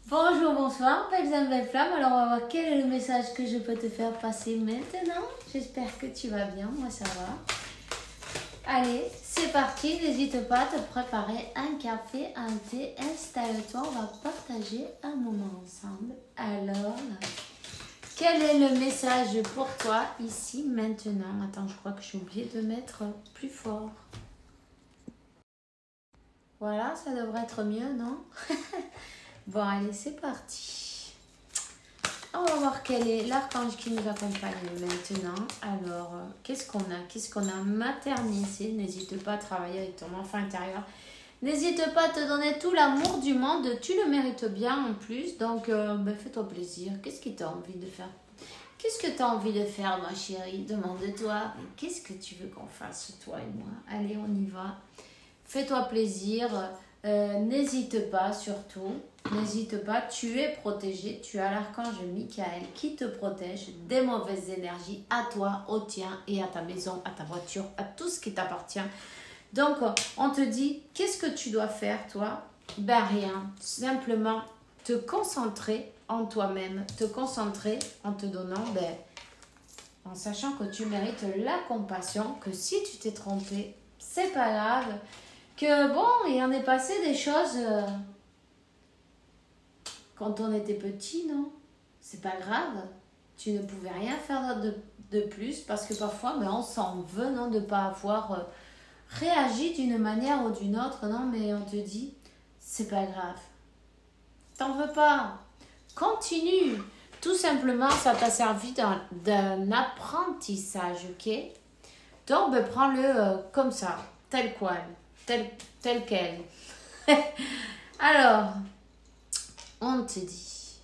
Bonjour, bonsoir, belles âmes, belles flammes. Alors, on va voir quel est le message que je peux te faire passer maintenant. J'espère que tu vas bien, moi ça va. Allez, c'est parti. N'hésite pas à te préparer un café, un thé. Installe-toi, on va partager un moment ensemble. Alors, quel est le message pour toi ici, maintenant? Attends, je crois que j'ai oublié de mettre plus fort. Voilà, ça devrait être mieux, non? Bon, allez, c'est parti. On va voir quel est l'archange qui nous accompagne maintenant. Alors, qu'est-ce qu'on a? Qu'est-ce qu'on a maternisé? N'hésite pas à travailler avec ton enfant intérieur. N'hésite pas à te donner tout l'amour du monde. Tu le mérites bien en plus. Donc, fais-toi plaisir. Qu'est-ce que tu as envie de faire? Qu'est-ce que tu as envie de faire, ma chérie? Demande-toi. Qu'est-ce que tu veux qu'on fasse, toi et moi? Allez, on y va. Fais-toi plaisir. N'hésite pas surtout. N'hésite pas, tu es protégé, tu as l'archange Michael qui te protège des mauvaises énergies à toi, au tien et à ta maison, à ta voiture, à tout ce qui t'appartient. Donc, on te dit, qu'est-ce que tu dois faire toi? Ben rien, simplement te concentrer en toi-même, te concentrer en te donnant, en sachant que tu mérites la compassion, que si tu t'es trompé, c'est pas grave, que bon, il en est passé des choses... Quand on était petit, non? C'est pas grave. Tu ne pouvais rien faire de plus parce que parfois, on s'en veut, non? De ne pas avoir réagi d'une manière ou d'une autre, non? Mais on te dit, c'est pas grave. T'en veux pas. Continue. Tout simplement, ça t'a servi d'un apprentissage, ok? Donc, prends-le comme ça, tel quel, tel quel. Alors... On te dit,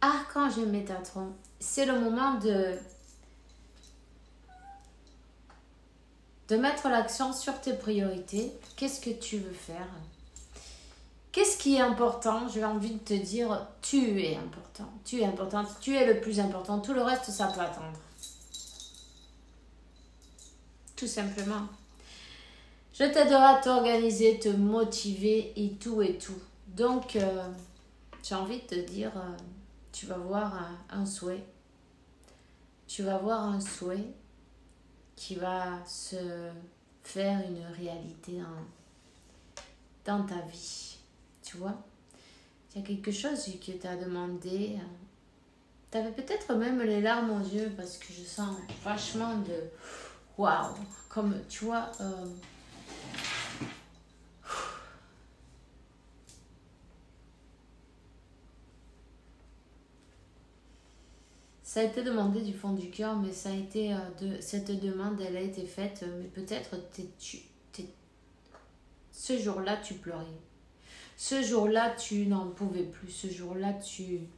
archange Métatron, c'est le moment de mettre l'accent sur tes priorités. Qu'est-ce que tu veux faire? Qu'est-ce qui est important? J'ai envie de te dire, tu es important. Tu es importante, tu es le plus important. Tout le reste, ça peut attendre. Tout simplement. Je t'aiderai à t'organiser, te motiver et tout et tout. Donc... j'ai envie de te dire, tu vas voir un souhait. Tu vas voir un souhait qui va se faire une réalité dans ta vie. Tu vois? Il y a quelque chose que tu as demandé. Tu avais peut-être même les larmes aux yeux parce que je sens vachement de... Waouh! Comme, tu vois... Ça a été demandé du fond du cœur, mais ça a été cette demande, elle a été faite, mais peut-être ce jour-là, tu pleurais. Ce jour-là, tu n'en pouvais plus. Ce jour-là, tu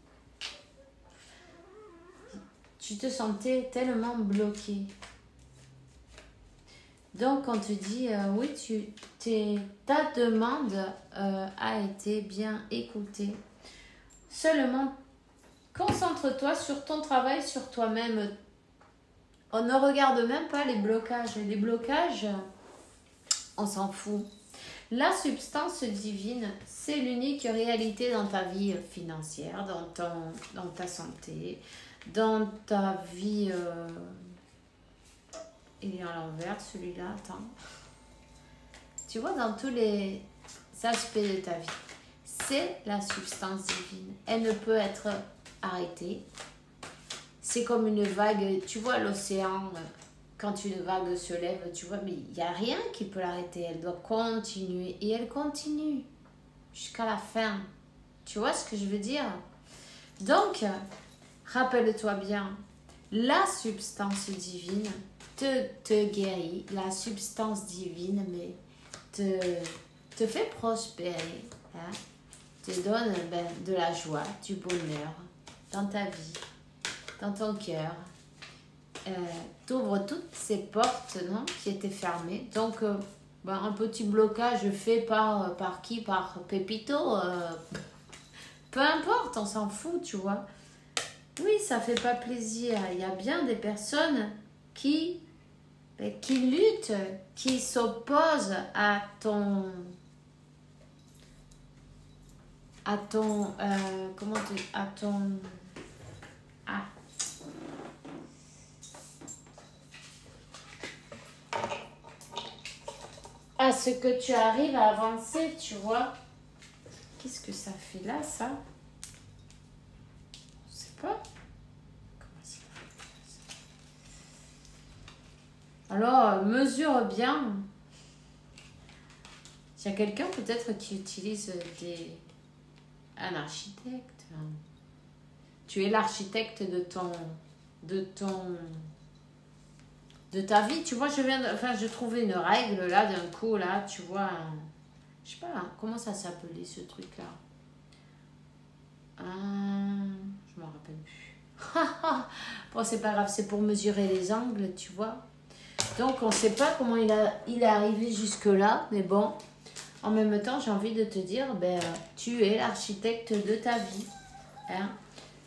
te sentais tellement bloqué. Donc, on te dit, oui, ta demande a été bien écoutée. Seulement, concentre-toi sur ton travail, sur toi-même. On ne regarde même pas les blocages. Les blocages, on s'en fout. La substance divine, c'est l'unique réalité dans ta vie financière, dans ta santé, dans ta vie... il est à l'envers, celui-là, attends. Tu vois, dans tous les aspects de ta vie, c'est la substance divine. Elle ne peut être... arrêter. C'est comme une vague, tu vois l'océan, quand une vague se lève, tu vois, mais il n'y a rien qui peut l'arrêter, elle doit continuer et elle continue jusqu'à la fin. Tu vois ce que je veux dire? Donc, rappelle-toi bien, la substance divine te guérit, la substance divine mais te fait prospérer, hein? Te donne de la joie, du bonheur dans ta vie, dans ton cœur. T'ouvres toutes ces portes, non, qui étaient fermées. Donc, un petit blocage fait par qui? Par Pépito. Peu importe, on s'en fout, tu vois. Oui, ça fait pas plaisir. Il y a bien des personnes qui luttent, qui s'opposent à à ton, comment te, à ton, ah, à ce que tu arrives à avancer, tu vois. Qu'est-ce que ça fait là, ça? Je sais pas. Comment ça fait? Alors, mesure bien. Il y a quelqu'un peut-être qui utilise un architecte. Tu es l'architecte de ta vie. Tu vois, je trouvais une règle là d'un coup là, tu vois, je sais pas, comment ça s'appelait ce truc là. Je m'en rappelle plus. Bon, c'est pas grave, c'est pour mesurer les angles, tu vois. Donc on sait pas comment il est arrivé jusque là, mais bon. En même temps, j'ai envie de te dire, ben, tu es l'architecte de ta vie. Hein?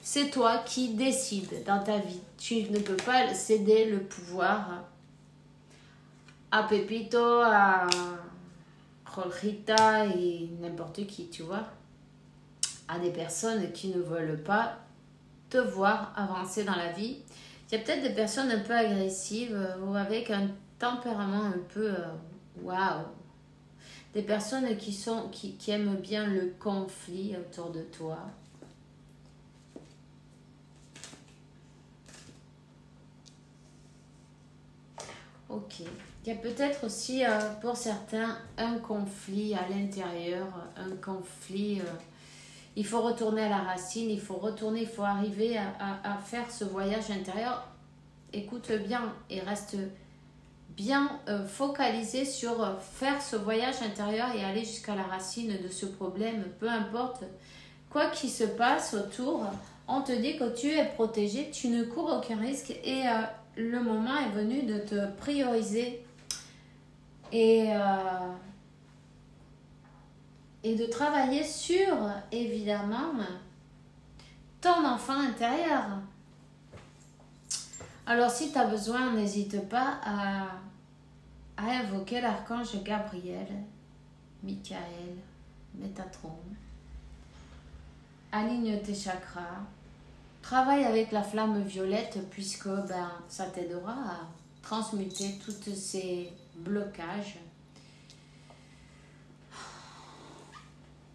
C'est toi qui décides dans ta vie. Tu ne peux pas céder le pouvoir à Pepito, à Jorgita et n'importe qui, tu vois. À des personnes qui ne veulent pas te voir avancer dans la vie. Il y a peut-être des personnes un peu agressives ou avec un tempérament un peu waouh. Des personnes qui aiment bien le conflit autour de toi. Ok. Il y a peut-être aussi pour certains un conflit à l'intérieur, un conflit. Il faut retourner à la racine, il faut arriver à faire ce voyage intérieur. Écoute bien et reste bien focalisé sur faire ce voyage intérieur et aller jusqu'à la racine de ce problème, peu importe quoi qu'il se passe autour, on te dit que tu es protégé, tu ne cours aucun risque et le moment est venu de te prioriser et de travailler sur, évidemment, ton enfant intérieur. Alors, si tu as besoin, n'hésite pas à invoquer l'archange Gabriel, Michael, Métatron. Aligne tes chakras. Travaille avec la flamme violette puisque ça t'aidera à transmuter tous ces blocages.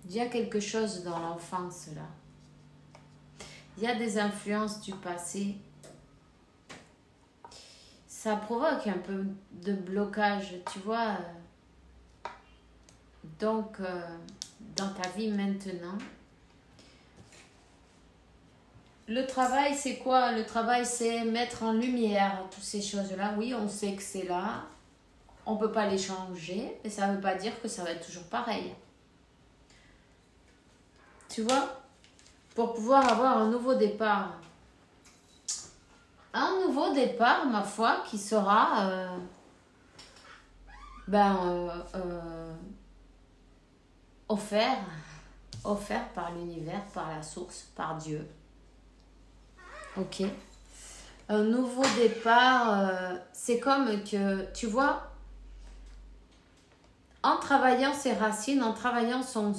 Il y a quelque chose dans l'enfance là. Il y a des influences du passé. Ça provoque un peu de blocage, tu vois. Donc, dans ta vie maintenant. Le travail, c'est quoi? Le travail, c'est mettre en lumière toutes ces choses-là. Oui, on sait que c'est là. On ne peut pas les changer, mais ça ne veut pas dire que ça va être toujours pareil. Tu vois? Pour pouvoir avoir un nouveau départ. Un nouveau départ, ma foi, qui sera offert par l'univers, par la source, par Dieu. Ok. Un nouveau départ, c'est comme que, tu vois, en travaillant ses racines, en travaillant son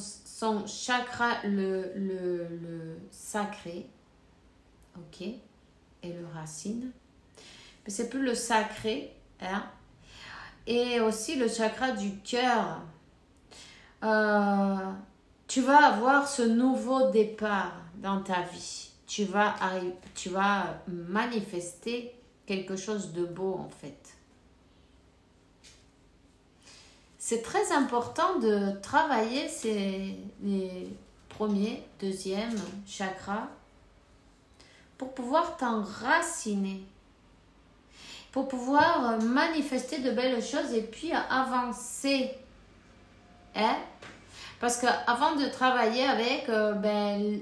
chakra, le sacré, ok, et le racine, mais c'est plus le sacré, hein, et aussi le chakra du cœur. Tu vas avoir ce nouveau départ dans ta vie. Tu vas manifester quelque chose de beau en fait. C'est très important de travailler les premiers, deuxième chakras pour pouvoir t'enraciner, pour pouvoir manifester de belles choses et puis avancer. Hein? Parce qu'avant de travailler avec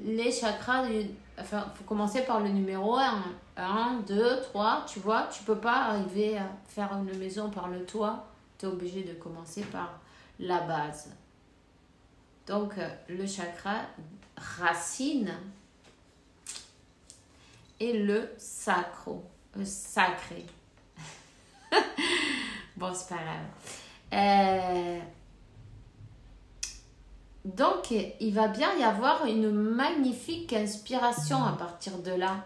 les chakras, il faut commencer par le numéro 1. 1, 2, 3, tu vois, tu peux pas arriver à faire une maison par le toit. Tu es obligé de commencer par la base. Donc, le chakra racine et le sacré. Bon, c'est pas grave. Donc, il va bien y avoir une magnifique inspiration à partir de là.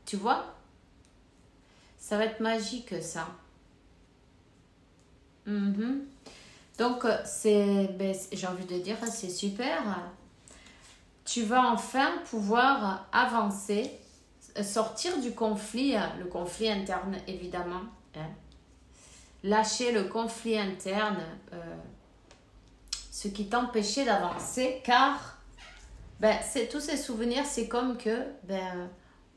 Tu vois? Ça va être magique, ça. Mhm. Donc, j'ai envie de dire, c'est super. Tu vas enfin pouvoir avancer, sortir du conflit, le conflit interne, évidemment. Hein. Lâcher le conflit interne, ce qui t'empêchait d'avancer, car tous ces souvenirs, c'est comme que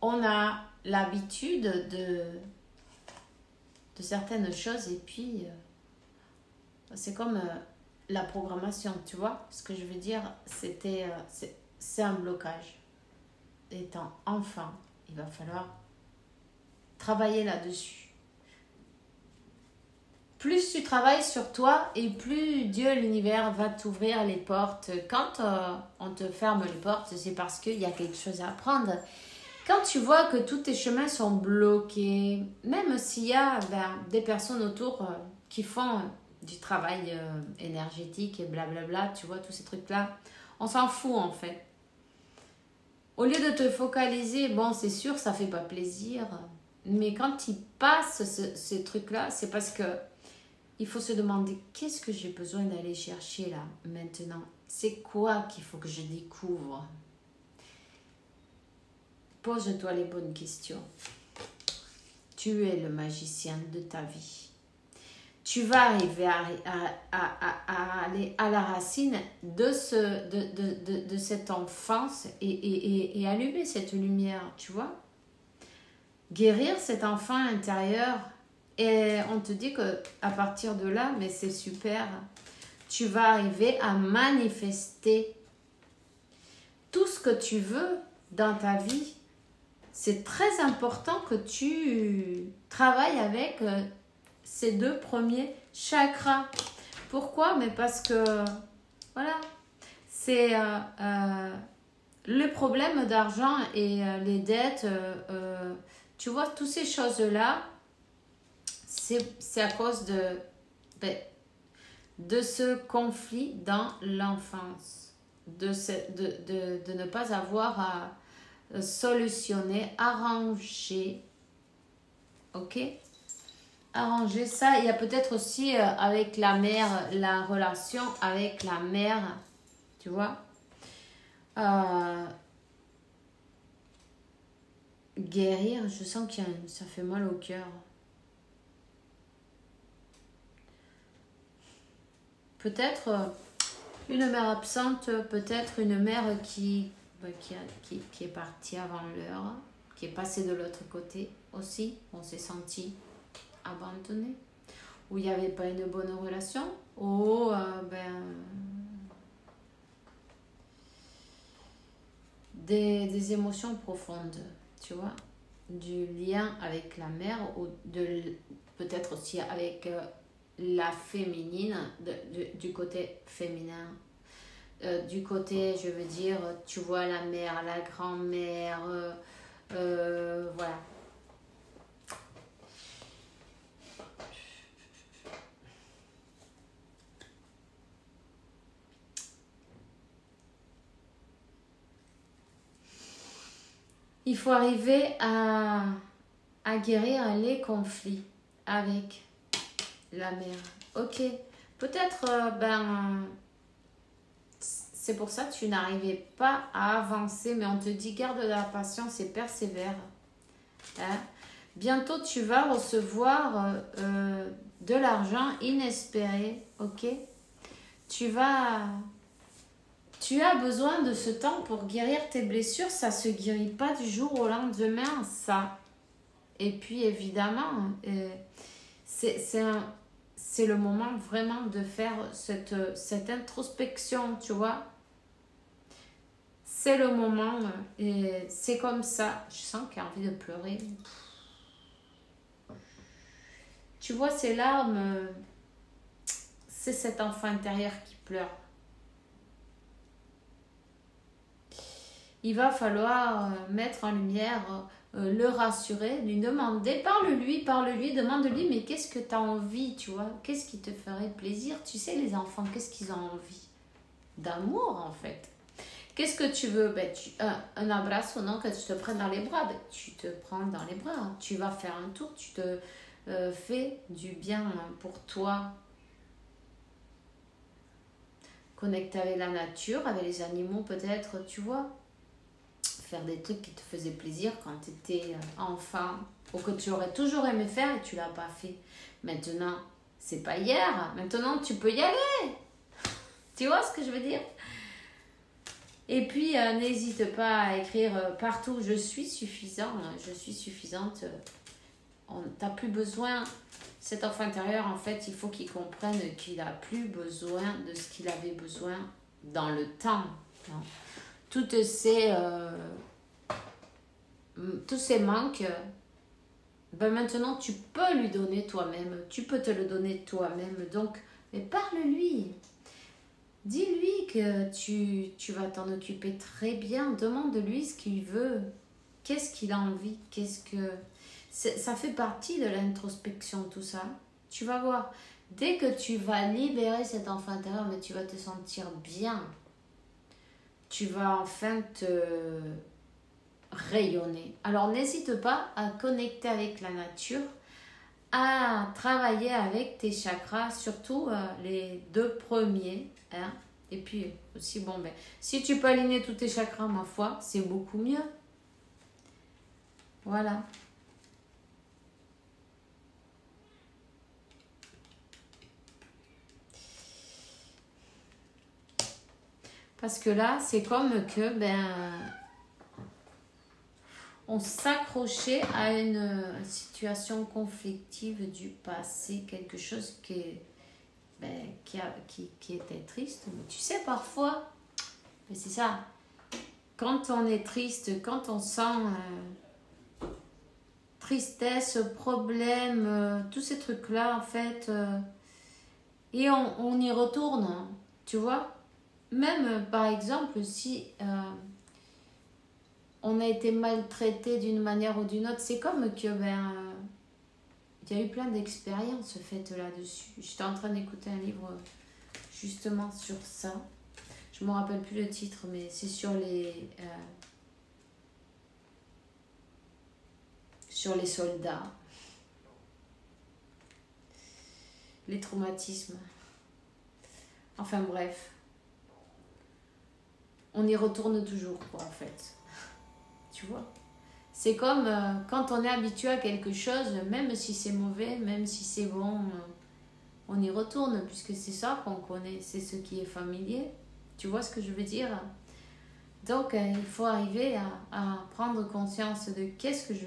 on a l'habitude de certaines choses et puis c'est comme la programmation, tu vois. Ce que je veux dire, c'est un blocage. Étant enfant, il va falloir travailler là-dessus. Plus tu travailles sur toi et plus Dieu, l'univers, va t'ouvrir les portes. Quand on te ferme les portes, c'est parce qu'il y a quelque chose à apprendre. Quand tu vois que tous tes chemins sont bloqués, même s'il y a des personnes autour qui font du travail énergétique et blablabla, tu vois, tous ces trucs-là, on s'en fout en fait. Au lieu de te focaliser, bon, c'est sûr, ça fait pas plaisir, mais quand il passe ces trucs-là, c'est parce que il faut se demander qu'est-ce que j'ai besoin d'aller chercher là, maintenant. C'est quoi qu'il faut que je découvre? Pose-toi les bonnes questions. Tu es le magicien de ta vie. Tu vas arriver à aller à la racine de cette enfance et allumer cette lumière, tu vois. Guérir cet enfant intérieur. Et on te dit que à partir de là, mais c'est super, tu vas arriver à manifester tout ce que tu veux dans ta vie. C'est très important que tu travailles avec ces 2 premiers chakras. Pourquoi? Mais parce que, voilà, c'est le problème d'argent et les dettes, tu vois, toutes ces choses-là, c'est à cause de ce conflit dans l'enfance, de ne pas avoir à solutionner, arranger, ok? Arranger ça. Il y a peut-être aussi avec la mère, la relation avec la mère, tu vois? Guérir, je sens que ça fait mal au cœur. Peut-être une mère absente, peut-être une mère qui est partie avant l'heure, qui est passée de l'autre côté aussi. On s'est senti abandonné. Ou il n'y avait pas une bonne relation. Ou des émotions profondes, tu vois. Du lien avec la mère ou peut-être aussi avec la féminine, du côté féminin. Du côté, je veux dire, tu vois, la mère, la grand-mère, voilà. Il faut arriver à guérir les conflits avec la mère. Ok, peut-être, c'est pour ça que tu n'arrivais pas à avancer, mais on te dit garde de la patience et persévère. Hein? Bientôt, tu vas recevoir de l'argent inespéré, ok? Tu as besoin de ce temps pour guérir tes blessures. Ça ne se guérit pas du jour au lendemain, ça. Et puis, évidemment, c'est le moment vraiment de faire cette introspection, tu vois. C'est le moment, et c'est comme ça. Je sens qu'il y a envie de pleurer. Tu vois, ces larmes, c'est cet enfant intérieur qui pleure. Il va falloir mettre en lumière, le rassurer, lui demander, parle-lui, demande-lui, mais qu'est-ce que tu as envie, tu vois? Qu'est-ce qui te ferait plaisir? Tu sais, les enfants, qu'est-ce qu'ils ont envie? d'amour en fait. Qu'est-ce que tu veux? Ben, un abrazo, non, que tu te prennes dans les bras. Ben, tu te prends dans les bras. Tu vas faire un tour, tu te fais du bien pour toi. Connecter avec la nature, avec les animaux peut-être, tu vois. Faire des trucs qui te faisaient plaisir quand tu étais enfant. Ou que tu aurais toujours aimé faire et tu l'as pas fait. Maintenant, c'est pas hier. Maintenant, tu peux y aller. Tu vois ce que je veux dire? Et puis, n'hésite pas à écrire partout « Je suis suffisant »,« Je suis suffisante ». T'as plus besoin, cet enfant intérieur, en fait, il faut qu'il comprenne qu'il n'a plus besoin de ce qu'il avait besoin dans le temps. Hein. Tous ces manques, ben maintenant, tu peux lui donner toi-même. Tu peux te le donner toi-même. Donc, mais parle-lui. Dis-lui que tu vas t'en occuper très bien. Demande-lui ce qu'il veut. Qu'est-ce qu'il a envie? Ça fait partie de l'introspection, tout ça. Tu vas voir. Dès que tu vas libérer cet enfant intérieur, mais tu vas te sentir bien. Tu vas enfin te rayonner. Alors, n'hésite pas à connecter avec la nature, à travailler avec tes chakras, surtout les 2 premiers. Hein. Et puis aussi, bon, ben, si tu peux aligner tous tes chakras, ma foi, c'est beaucoup mieux. Voilà. Parce que là, c'est comme que, on s'accrochait à une situation conflictive du passé, quelque chose qui était triste. Mais tu sais, parfois, mais c'est ça, quand on est triste, quand on sent tristesse, problème, tous ces trucs-là, en fait, et on y retourne, hein, tu vois. Même, par exemple, si on a été maltraité d'une manière ou d'une autre, c'est comme que, il y a eu plein d'expériences faites là-dessus. J'étais en train d'écouter un livre justement sur ça. Je ne me rappelle plus le titre, mais c'est sur les soldats. Les traumatismes. Enfin bref. On y retourne toujours, quoi, en fait. Tu vois? C'est comme quand on est habitué à quelque chose, même si c'est mauvais, même si c'est bon, on y retourne, puisque c'est ça qu'on connaît, c'est ce qui est familier. Tu vois ce que je veux dire? Donc, il faut arriver à prendre conscience de qu'est-ce que je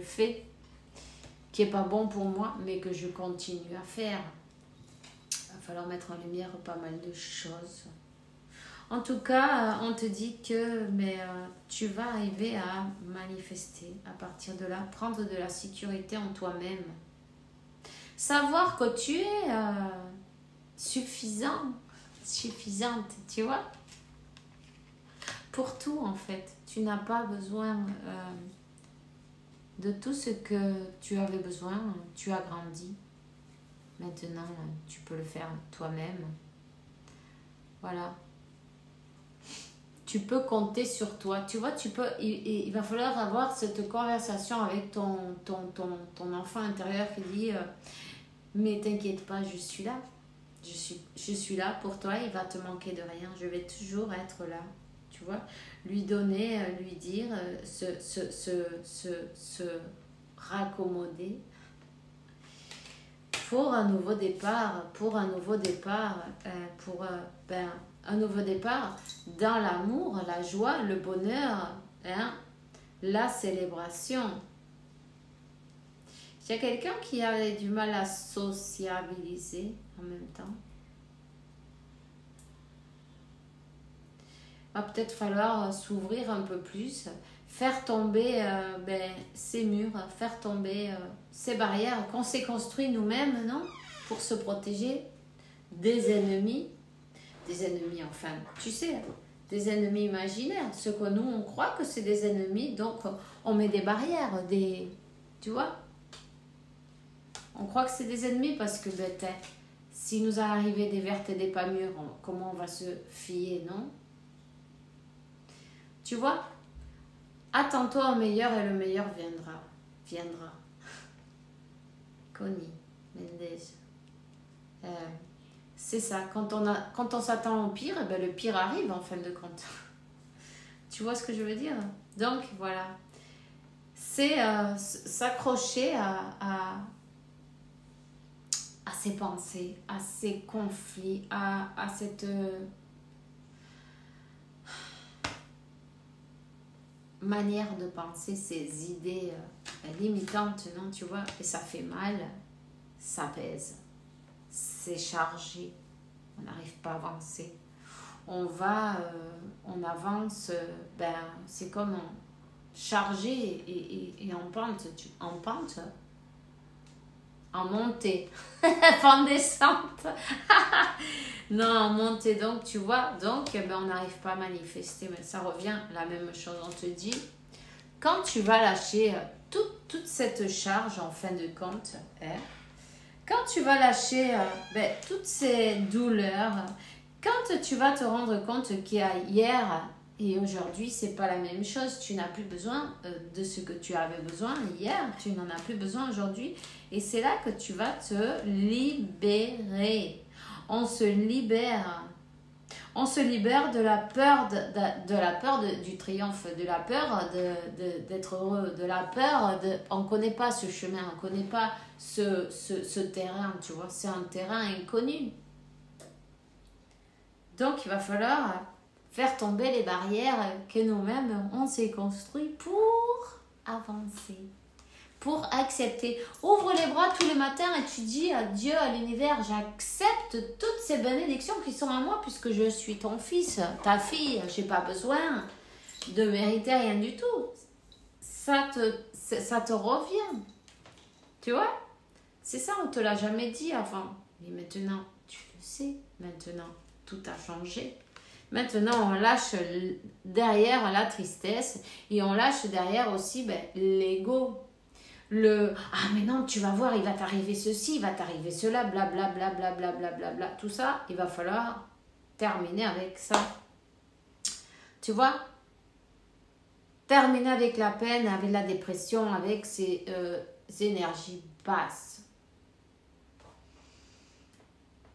fais qui n'est pas bon pour moi, mais que je continue à faire. Il va falloir mettre en lumière pas mal de choses. En tout cas, on te dit que tu vas arriver à manifester à partir de là, prendre de la sécurité en toi-même. Savoir que tu es suffisante, tu vois. Pour tout, en fait. Tu n'as pas besoin de tout ce que tu avais besoin. Tu as grandi. Maintenant, tu peux le faire toi-même. Voilà. Tu peux compter sur toi. Tu vois, il va falloir avoir cette conversation avec ton enfant intérieur qui dit mais t'inquiète pas, je suis là. Je suis là pour toi, il va te manquer de rien. Je vais toujours être là. Tu vois, lui donner, lui dire, se raccommoder pour un nouveau départ, un nouveau départ dans l'amour, la joie, le bonheur, hein, la célébration. Il y a quelqu'un qui a du mal à sociabiliser en même temps. Va peut-être falloir s'ouvrir un peu plus, faire tomber ces murs, faire tomber ces barrières qu'on s'est construit nous-mêmes, non? Pour se protéger des ennemis, enfin, tu sais, des ennemis imaginaires, ce que nous on croit que c'est des ennemis, donc on met des barrières, tu vois, on croit que c'est des ennemis parce que si nous arrivait des vertes et des pas mûres, comment on va se fier, non? Tu vois? Attends-toi au meilleur et le meilleur viendra. Viendra. Connie, Mendez. C'est ça, quand on s'attend au pire, eh ben le pire arrive en fin de compte. Tu vois ce que je veux dire? Donc voilà, c'est s'accrocher à ses pensées, à ses conflits, à cette manière de penser, ces idées limitantes, non, tu vois, et ça fait mal, ça pèse, c'est chargé, on n'arrive pas à avancer. On avance, c'est comme chargé et en pente, en montée, pas en descente. Non, en montée, donc tu vois, donc on n'arrive pas à manifester, mais ça revient la même chose, on te dit, quand tu vas lâcher toute cette charge en fin de compte, quand tu vas lâcher toutes ces douleurs, quand tu vas te rendre compte qu'il y a hier et aujourd'hui, c'est pas la même chose, tu n'as plus besoin de ce que tu avais besoin hier, tu n'en as plus besoin aujourd'hui, et c'est là que tu vas te libérer. On se libère. On se libère de la peur, du triomphe, de la peur d'être heureux, de la peur on ne connaît pas ce chemin, on ne connaît pas ce terrain, tu vois, c'est un terrain inconnu. Donc, il va falloir faire tomber les barrières que nous-mêmes, on s'est construit pour avancer, pour accepter. Ouvre les bras tous les matins et tu dis à Dieu, à l'univers, j'accepte toutes ces bénédictions qui sont à moi puisque je suis ton fils, ta fille, je n'ai pas besoin de mériter rien du tout. Ça te revient. Tu vois? C'est ça, on ne te l'a jamais dit avant. Mais maintenant, tu le sais, maintenant. Tout a changé. Maintenant, on lâche derrière la tristesse et on lâche derrière aussi l'ego. Ah mais non, tu vas voir, il va t'arriver ceci, il va t'arriver cela, blablabla, blablabla, blablabla. Tout ça, il va falloir terminer avec ça. Tu vois? Terminer avec la peine, avec la dépression, avec ces énergies basses.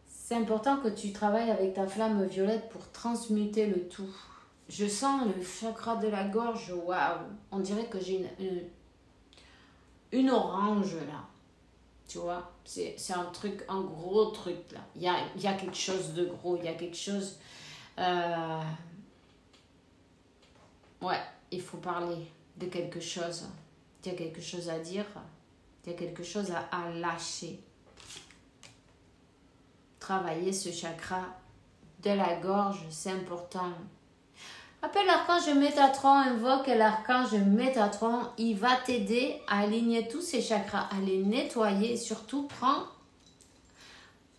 C'est important que tu travailles avec ta flamme violette pour transmuter le tout. Je sens le chakra de la gorge, waouh. On dirait que j'ai une orange là. Tu vois, c'est un truc, un gros truc là. Il y a quelque chose de gros, il y a quelque chose... Ouais, il faut parler de quelque chose. Il y a quelque chose à dire. Il y a quelque chose à lâcher. Travailler ce chakra de la gorge, c'est important. Appelle l'archange Métatron, invoque l'archange Métatron. Il va t'aider à aligner tous ces chakras, à les nettoyer. Et surtout, prends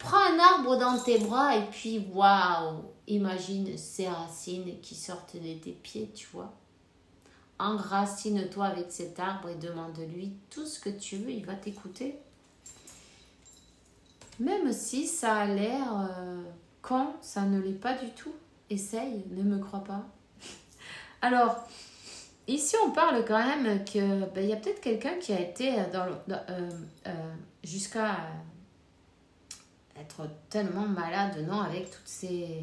un arbre dans tes bras et puis, waouh, imagine ces racines qui sortent de tes pieds, tu vois. Enracine-toi avec cet arbre et demande-lui tout ce que tu veux, il va t'écouter. Même si ça a l'air con, ça ne l'est pas du tout. Essaye, ne me crois pas. Alors, ici on parle quand même que y a peut-être quelqu'un qui a été jusqu'à être tellement malade, non, avec toutes ces...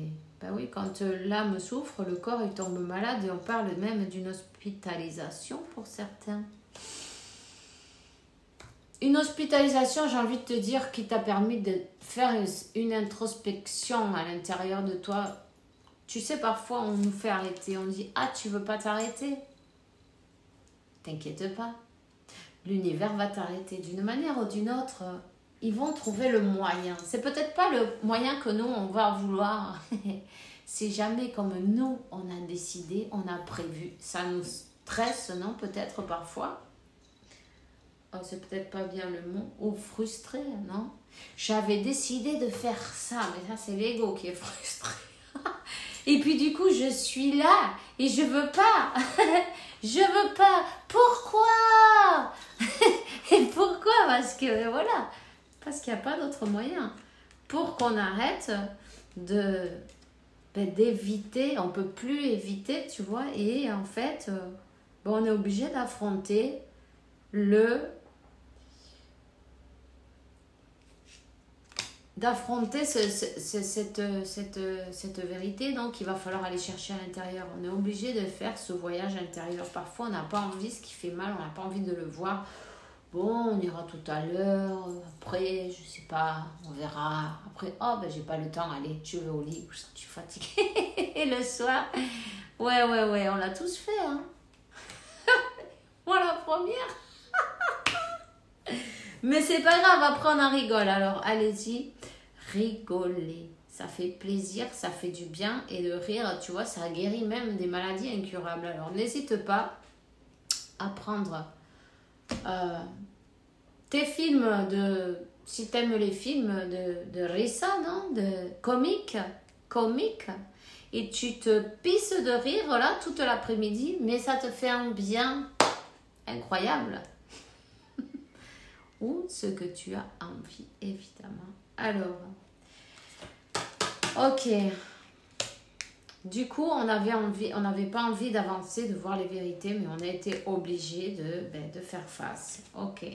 oui, quand l'âme souffre, le corps il tombe malade et on parle même d'une hospitalisation pour certains. Une hospitalisation, j'ai envie de te dire, qui t'a permis de faire une introspection à l'intérieur de toi. Tu sais, parfois, on nous fait arrêter. On dit, ah, tu veux pas t'arrêter? T'inquiète pas. L'univers va t'arrêter. D'une manière ou d'une autre, ils vont trouver le moyen. C'est peut-être pas le moyen que nous, on va vouloir. C'est jamais comme nous, on a décidé, on a prévu. Ça nous stresse, non? Peut-être parfois. Oh, c'est peut-être pas bien le mot, ou frustré, non? J'avais décidé de faire ça, mais ça c'est l'ego qui est frustré. Et puis du coup, je suis là et je veux pas. Je veux pas. Pourquoi? Et pourquoi? Parce que voilà, parce qu'il n'y a pas d'autre moyen. pour qu'on arrête d'éviter, on peut plus éviter, tu vois, et en fait, on est obligé d'affronter cette vérité, donc il va falloir aller chercher à l'intérieur. On est obligé de faire ce voyage intérieur. Parfois, on n'a pas envie, ce qui fait mal, on n'a pas envie de le voir. Bon, on ira tout à l'heure, après, je sais pas, on verra. Après, oh, ben j'ai pas le temps, allez, tu vas au lit, je suis fatiguée. Et le soir, ouais, on l'a tous fait, hein. Moi, la première. Mais c'est pas grave, après on en rigole. Alors, allez-y, rigolez. Ça fait plaisir, ça fait du bien. Et le rire, tu vois, ça guérit même des maladies incurables. Alors, n'hésite pas à prendre... tes films si t'aimes les films de Rissa, non, de comique, et tu te pisses de rire là toute l'après-midi, mais ça te fait un bien incroyable. Ou ce que tu as envie, évidemment. Alors, ok. Du coup, on n'avait pas envie d'avancer, de voir les vérités, mais on a été obligé de faire face. Ok.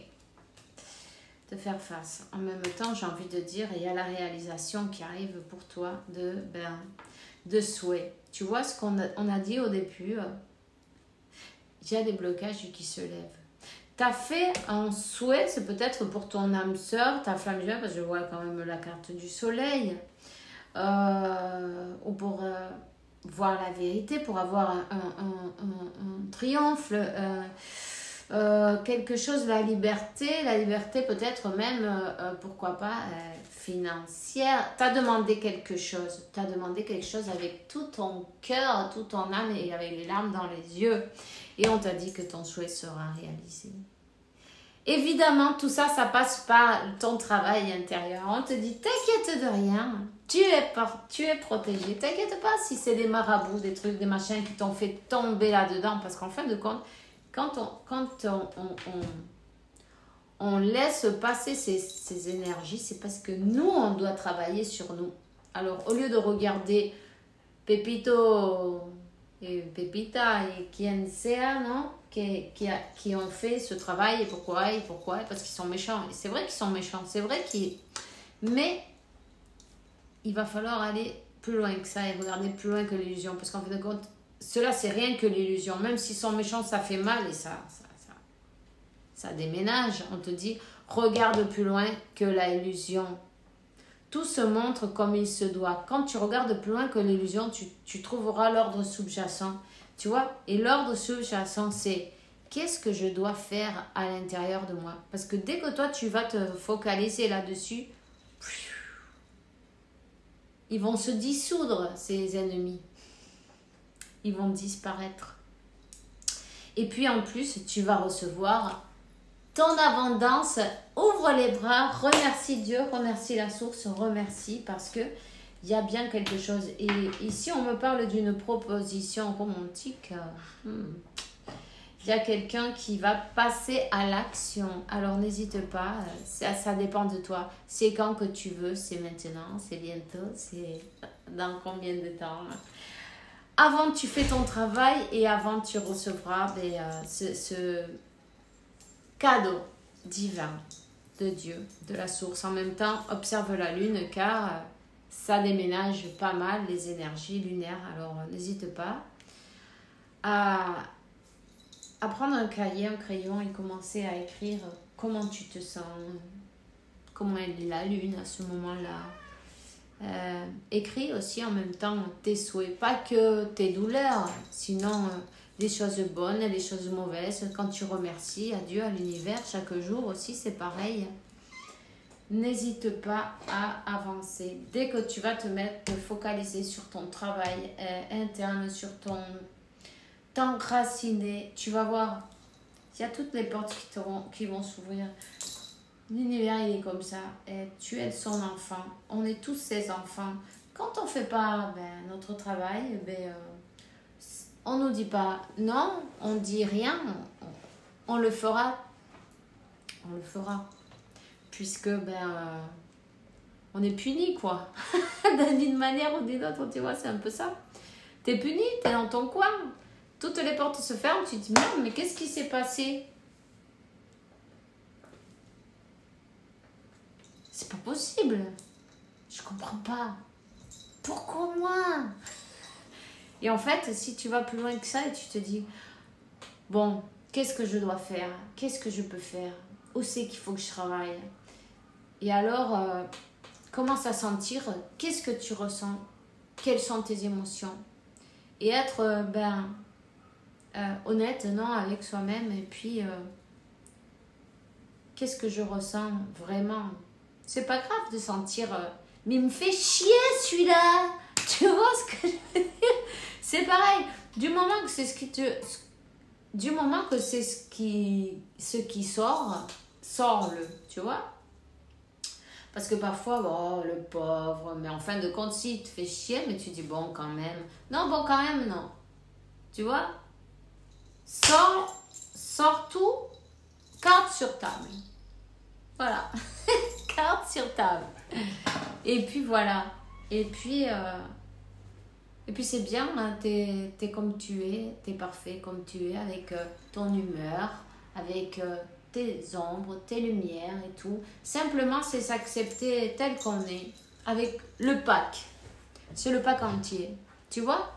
De faire face. En même temps, j'ai envie de dire, il y a la réalisation qui arrive pour toi de souhait. Tu vois ce qu'on a dit au début, il y a des blocages qui se lèvent. Tu as fait un souhait, c'est peut-être pour ton âme sœur, ta flamme jumelle, parce que je vois quand même la carte du soleil, ou pour voir la vérité, pour avoir un triomphe, quelque chose, la liberté peut-être même, pourquoi pas, financière. Tu as demandé quelque chose, avec tout ton cœur, toute ton âme et avec les larmes dans les yeux. Et on t'a dit que ton souhait sera réalisé. Évidemment, tout ça, ça passe par ton travail intérieur. On te dit, t'inquiète de rien, tu es protégé. T'inquiète pas si c'est des marabouts, des trucs, des machins qui t'ont fait tomber là-dedans. Parce qu'en fin de compte, quand on laisse passer ces énergies, c'est parce que nous, on doit travailler sur nous. Alors, au lieu de regarder Pepito et Pepita et quien sea, non, qui ont fait ce travail, et pourquoi, parce qu'ils sont méchants. Et c'est vrai qu'ils sont méchants, c'est vrai qu'ils... Mais il va falloir aller plus loin que ça et regarder plus loin que l'illusion. Parce qu'en fin de compte, cela, c'est rien que l'illusion. Même s'ils sont méchants, ça fait mal et ça déménage. On te dit, regarde plus loin que l'illusion. Tout se montre comme il se doit. Quand tu regardes plus loin que l'illusion, tu trouveras l'ordre sous-jacent. Tu vois? Et l'ordre sous-jacent, c'est qu'est-ce que je dois faire à l'intérieur de moi? Parce que dès que toi, tu vas te focaliser là-dessus, ils vont se dissoudre, ces ennemis. Ils vont disparaître. Et puis en plus, tu vas recevoir ton abondance. Ouvre les bras, remercie Dieu, remercie la source, remercie parce que il y a bien quelque chose. Et ici, on me parle d'une proposition romantique. Il y a quelqu'un qui va passer à l'action. Alors n'hésite pas, ça dépend de toi. C'est quand que tu veux, c'est maintenant, c'est bientôt, c'est dans combien de temps. Avant, tu fais ton travail et avant, tu recevras ce cadeau divin de Dieu, de la source. En même temps, observe la lune car ça déménage pas mal les énergies lunaires. Alors, n'hésite pas à prendre un cahier, un crayon et commencer à écrire comment tu te sens, comment est la lune à ce moment-là. Écris aussi en même temps tes souhaits, pas que tes douleurs, sinon les choses bonnes, les choses mauvaises. Quand tu remercies à Dieu, à l'univers, chaque jour aussi, c'est pareil. N'hésite pas à avancer. Dès que tu vas te focaliser sur ton travail interne, sur t'enraciner, tu vas voir, il y a toutes les portes qui vont s'ouvrir. L'univers, il est comme ça. Et tu es son enfant. On est tous ses enfants. Quand on ne fait pas notre travail, on ne nous dit pas non, on ne dit rien. On le fera. On le fera. Puisque on est puni, quoi. D'une manière ou d'une autre, tu vois, c'est un peu ça. T'es puni, t'es dans ton coin. Toutes les portes se ferment, tu te dis, merde, mais qu'est-ce qui s'est passé? C'est pas possible. Je comprends pas. Pourquoi moi? Et en fait, si tu vas plus loin que ça et tu te dis, bon, qu'est-ce que je dois faire? Qu'est-ce que je peux faire? Où c'est qu'il faut que je travaille? Et alors, commence à sentir qu'est-ce que tu ressens? Quelles sont tes émotions? Et être honnête, non, avec soi-même. Et puis, qu'est-ce que je ressens vraiment? C'est pas grave de sentir, mais il me fait chier celui-là. Tu vois ce que je veux dire? C'est pareil. Du moment que c'est ce qui te... Du moment que c'est ce qui sort, sors-le, tu vois? Parce que parfois, oh, le pauvre, mais en fin de compte, si il te fait chier, mais tu dis, bon, quand même. Non, bon, quand même, non. Tu vois? Sors tout, carte sur table. Voilà. Carte sur table. Et puis, voilà. Et puis c'est bien, hein, t'es comme tu es, t'es parfait comme tu es, avec ton humeur, avec tes ombres, tes lumières et tout. Simplement, c'est s'accepter tel qu'on est, avec le pack. C'est le pack entier. Tu vois?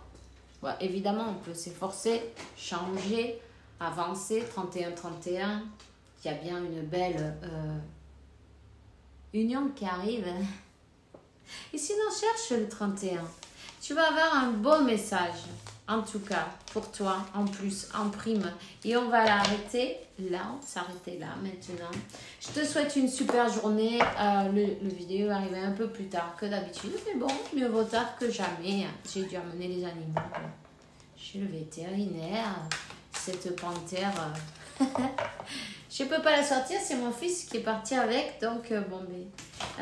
Ouais, évidemment, on peut s'efforcer, changer, avancer. 31-31, il y a bien une belle union qui arrive. Et sinon, cherche le 31. Tu vas avoir un beau message, en tout cas, pour toi, en plus, en prime. Et on va l'arrêter là, s'arrêter là, maintenant. Je te souhaite une super journée. Le vidéo va arriver un peu plus tard que d'habitude. Mais bon, mieux vaut tard que jamais. J'ai dû amener les animaux chez le vétérinaire. Cette panthère... je peux pas la sortir, c'est mon fils qui est parti avec. Donc, bon, mais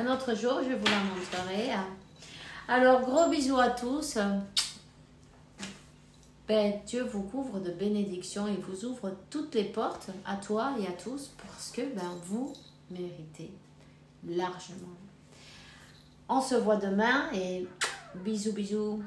un autre jour, je vous la montrerai. Alors, gros bisous à tous. Dieu vous couvre de bénédictions et vous ouvre toutes les portes à toi et à tous parce que vous méritez largement. On se voit demain et bisous, bisous.